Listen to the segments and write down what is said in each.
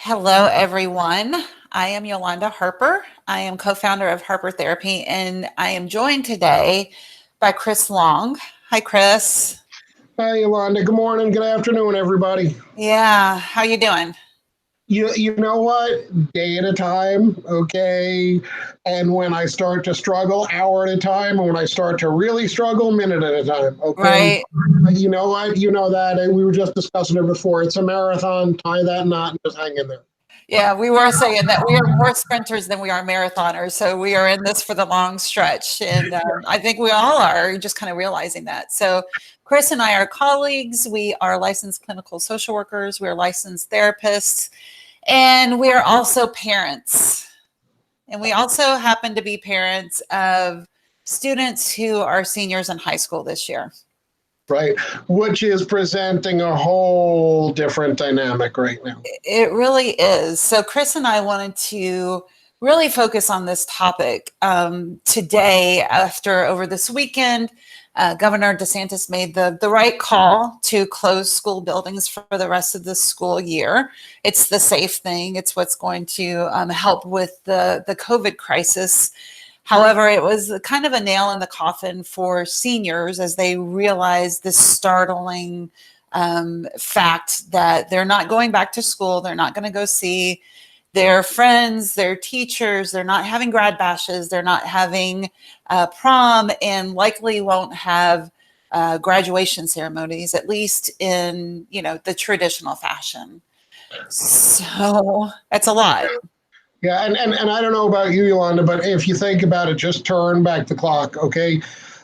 Hello, everyone. I am Yolanda Harper. I am co-founder of Harper Therapy, and I am joined today by Chris Long. Hi, Chris. Hey, Yolanda. Good morning. Good afternoon, everybody. Yeah, how you doing? You know what? Day at a time, okay? And when I start to struggle, hour at a time. And when I start to really struggle, minute at a time, okay? Right. You know what? You know that. And we were just discussing it before. It's a marathon. Tie that knot and just hang in there. Yeah, we were saying that we are more sprinters than we are marathoners. So we are in this for the long stretch. And I think we all are just kind of realizing that. So Chris and I are colleagues. We are licensed clinical social workers. We are licensed therapists. And we are also parents. And we also happen to be parents of students who are seniors in high school this year. Right, which is presenting a whole different dynamic right now. It really is. So Chris and I wanted to really focus on this topic today after over this weekend. Governor DeSantis made the right call to close school buildings for the rest of the school year. It's the safe thing. It's what's going to help with the COVID crisis. However, it was kind of a nail in the coffin for seniors as they realized this startling fact that they're not going back to school. They're not going to go see their friends, their teachers. They're not having grad bashes. They're not having prom, and likely won't have graduation ceremonies, at least in the traditional fashion. So that's a lot. Yeah, and I don't know about you, Yolanda, but if you think about it, just turn back the clock, okay?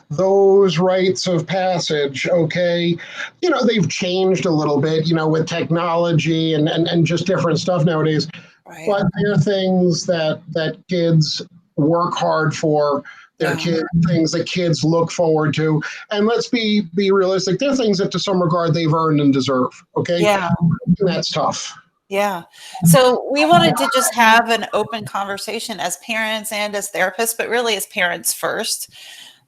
Those rites of passage, okay, they've changed a little bit, with technology and just different stuff nowadays. Right. But they're things that kids work hard for. They're things that kids look forward to. And let's be realistic. They're things that to some regard they've earned and deserve, okay? Yeah. And that's tough. Yeah. So we wanted to just have an open conversation as parents and as therapists, but really as parents first,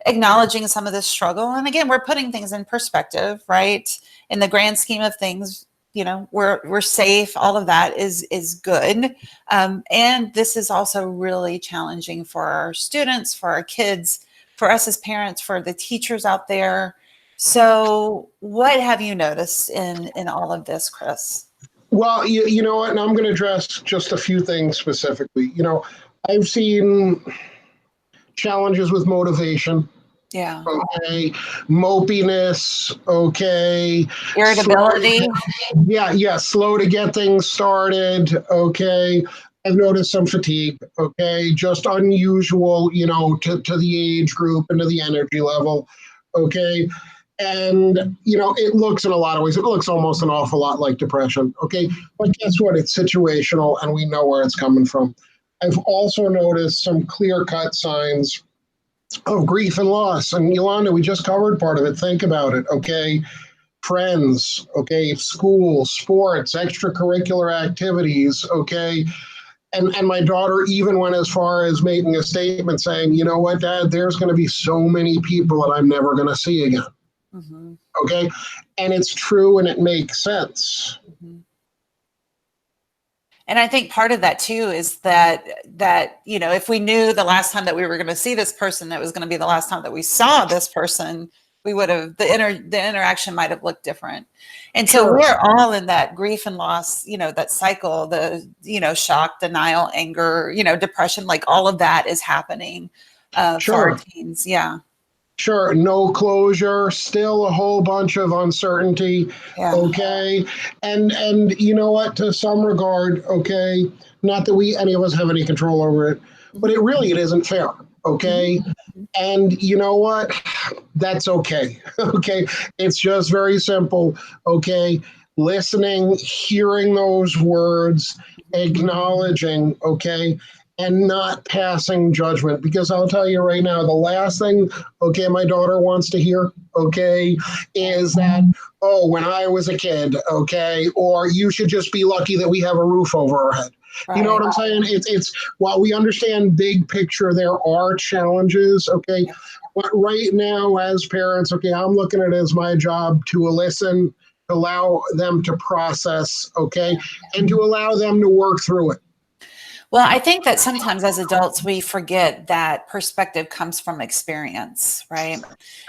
acknowledging some of this struggle. And again, we're putting things in perspective, right? In the grand scheme of things, we're safe. All of that is good. And this is also really challenging for our students, for our kids, for us as parents, for the teachers out there. So what have you noticed in all of this, Chris? Well, you know what, and I'm going to address just a few things specifically. I've seen challenges with motivation. Yeah. Okay. Mopiness. Okay. Irritability. Slow to get things started. Okay. I've noticed some fatigue. Okay. Just unusual, to the age group and to the energy level. Okay. And, it looks in a lot of ways, it looks almost an awful lot like depression. Okay. But guess what? It's situational and we know where it's coming from. I've also noticed some clear cut signs of grief and loss. And Yolanda, we just covered part of it. Think about it. Okay. Friends. Okay. School, sports, extracurricular activities. Okay. And my daughter even went as far as making a statement saying, you know what, Dad, there's going to be so many people that I'm never going to see again. Mm-hmm. Okay. And it's true and it makes sense. Mm-hmm. And I think part of that too is that if we knew the last time that we were going to see this person, that was going to be the last time that we saw this person, we would have the interaction might have looked different. And so we're all in that grief and loss, that cycle, the shock, denial, anger, depression, like all of that is happening for our teens. Yeah. Sure. No closure, still a whole bunch of uncertainty. Yeah. Okay. And you know what, to some regard, okay, not that any of us have any control over it, but it isn't fair. Okay. Mm-hmm. And you know what? That's okay. Okay. It's just very simple. Okay. Listening, hearing those words, acknowledging, okay, and not passing judgment. Because I'll tell you right now, the last thing, okay, my daughter wants to hear, okay, is that, oh, when I was a kid, okay, or you should just be lucky that we have a roof over our head. Right. You know what I'm saying? It's while we understand big picture, there are challenges, okay, but right now as parents, okay, I'm looking at it as my job to listen, allow them to process, okay, and to allow them to work through it. Well, I think that sometimes as adults, we forget that perspective comes from experience, right?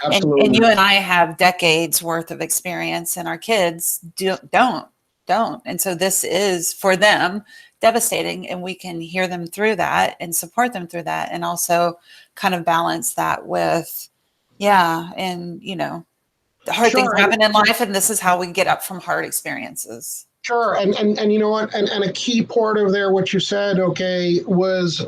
And Absolutely. you and I have decades worth of experience, and our kids don't. And so this is for them devastating, and we can hear them through that and support them through that, and also kind of balance that with, yeah, and the hard things Sure. happen in life, and this is how we get up from hard experiences. Sure, and you know what, and a key part of there, what you said, okay, was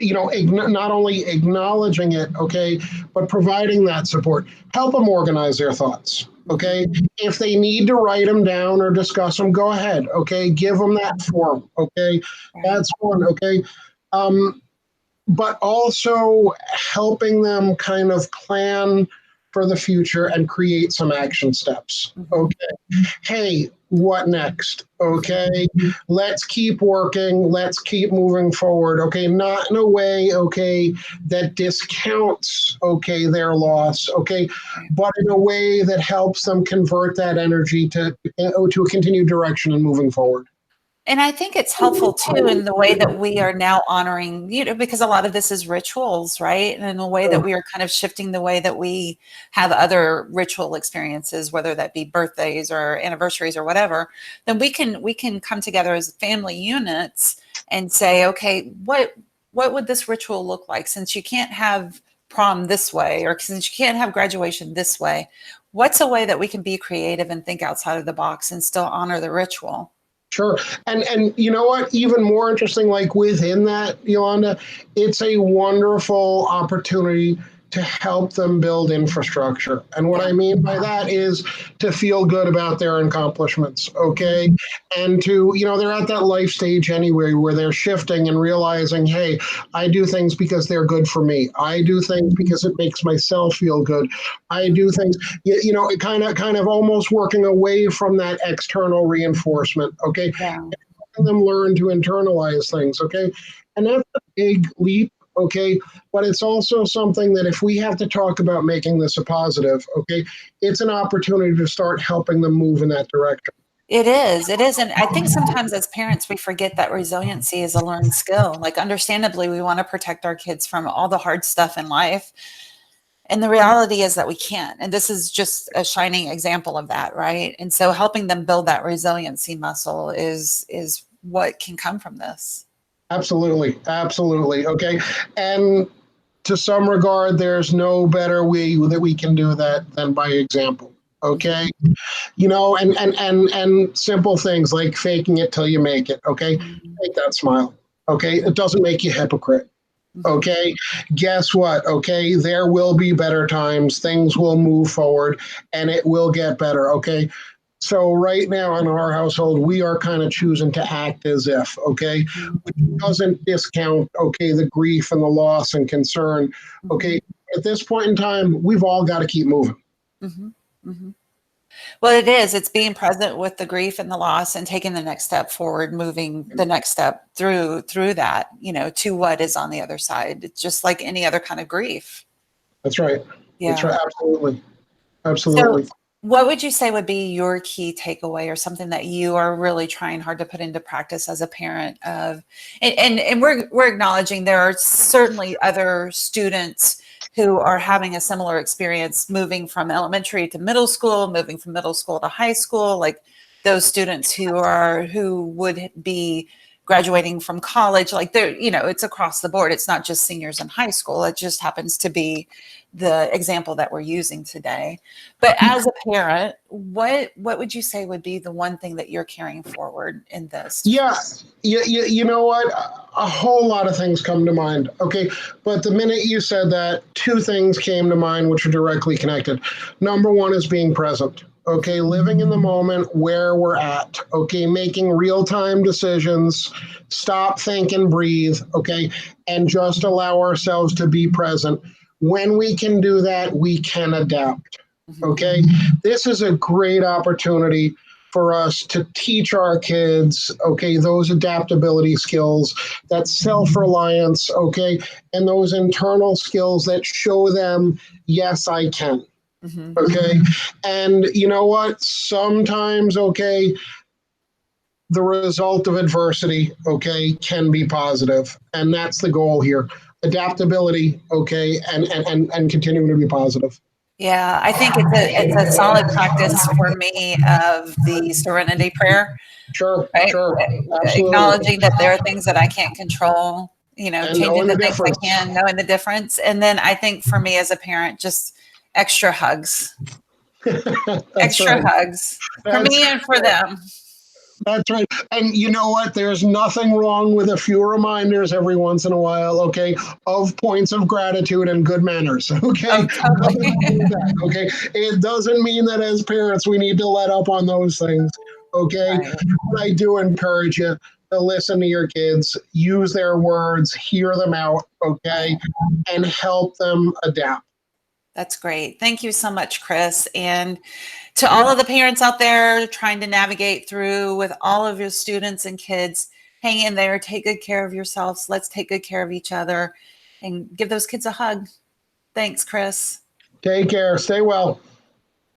not only acknowledging it, okay, but providing that support. Help them organize their thoughts, okay. If they need to write them down or discuss them, go ahead, okay. Give them that form, okay. That's one, okay. But also helping them kind of plan for the future and create some action steps. Okay. Hey, what next? Okay. Let's keep working. Let's keep moving forward. Okay. Not in a way, okay, that discounts, okay, their loss. Okay. But in a way that helps them convert that energy to a continued direction and moving forward. And I think it's helpful too in the way that we are now honoring, because a lot of this is rituals, right? And in the way that we are kind of shifting the way that we have other ritual experiences, whether that be birthdays or anniversaries or whatever, then we can come together as family units and say, okay, what would this ritual look like? Since you can't have prom this way, or since you can't have graduation this way, what's a way that we can be creative and think outside of the box and still honor the ritual? Sure. And you know what? Even more interesting, like within that, Yolanda, it's a wonderful opportunity to help them build infrastructure. And what I mean by that is to feel good about their accomplishments, okay? And to, they're at that life stage anyway where they're shifting and realizing, hey, I do things because they're good for me. I do things because it makes myself feel good. I do things, it kind of almost working away from that external reinforcement, okay? Yeah. Helping them learn to internalize things, okay? And that's a big leap, okay? But it's also something that if we have to talk about making this a positive, okay, it's an opportunity to start helping them move in that direction. It is. It is. And I think sometimes as parents, we forget that resiliency is a learned skill. Like, understandably, we want to protect our kids from all the hard stuff in life. And the reality is that we can't. And this is just a shining example of that, right? And so helping them build that resiliency muscle is what can come from this. Absolutely. Absolutely. Okay. And to some regard, there's no better way that we can do that than by example. Okay. And simple things like faking it till you make it. Okay. Make that smile. Okay. It doesn't make you a hypocrite. Okay. Guess what? Okay. There will be better times. Things will move forward and it will get better. Okay. So right now in our household, we are kind of choosing to act as if, okay, which doesn't discount, okay, the grief and the loss and concern. Okay. At this point in time, we've all got to keep moving. Mm-hmm. Mm-hmm. Well, it is. It's being present with the grief and the loss and taking the next step forward, moving the next step through that, to what is on the other side. It's just like any other kind of grief. That's right. Yeah. That's right. Absolutely. Absolutely. So what would you say would be your key takeaway or something that you are really trying hard to put into practice as a parent of, and we're acknowledging there are certainly other students who are having a similar experience moving from elementary to middle school, moving from middle school to high school, like those students who would be graduating from college, like they're, it's across the board. It's not just seniors in high school. It just happens to be the example that we're using today. But as a parent, what would you say would be the one thing that you're carrying forward in this? Yeah, you know what? A whole lot of things come to mind. Okay, but the minute you said that, two things came to mind which are directly connected. Number one is being present. Okay, living in the moment where we're at. Okay, making real-time decisions. Stop, think, and breathe. Okay, and just allow ourselves to be present. When we can do that, we can adapt. Okay, this is a great opportunity for us to teach our kids, okay, those adaptability skills, that self-reliance, okay, and those internal skills that show them, yes, I can. Mhm. Okay. And you know what? Sometimes, okay, the result of adversity, okay, can be positive. And that's the goal here. Adaptability, okay, and continuing to be positive. Yeah, I think it's a solid practice for me of the serenity prayer, Sure, right? sure, absolutely. Acknowledging that there are things that I can't control, And changing knowing the the things I difference. can, knowing the difference. And then I think for me as a parent, just extra hugs, That's extra right. hugs for That's me and for them. That's right. And you know what? There's nothing wrong with a few reminders every once in a while, okay, of points of gratitude and good manners, okay? Oh, totally. Nothing wrong with that, okay? It doesn't mean that as parents we need to let up on those things, okay? Right. But I do encourage you to listen to your kids, use their words, hear them out, okay, and help them adapt. That's great. Thank you so much, Chris. And to all of the parents out there trying to navigate through with all of your students and kids, hang in there, take good care of yourselves. Let's take good care of each other and give those kids a hug. Thanks, Chris. Take care. Stay well.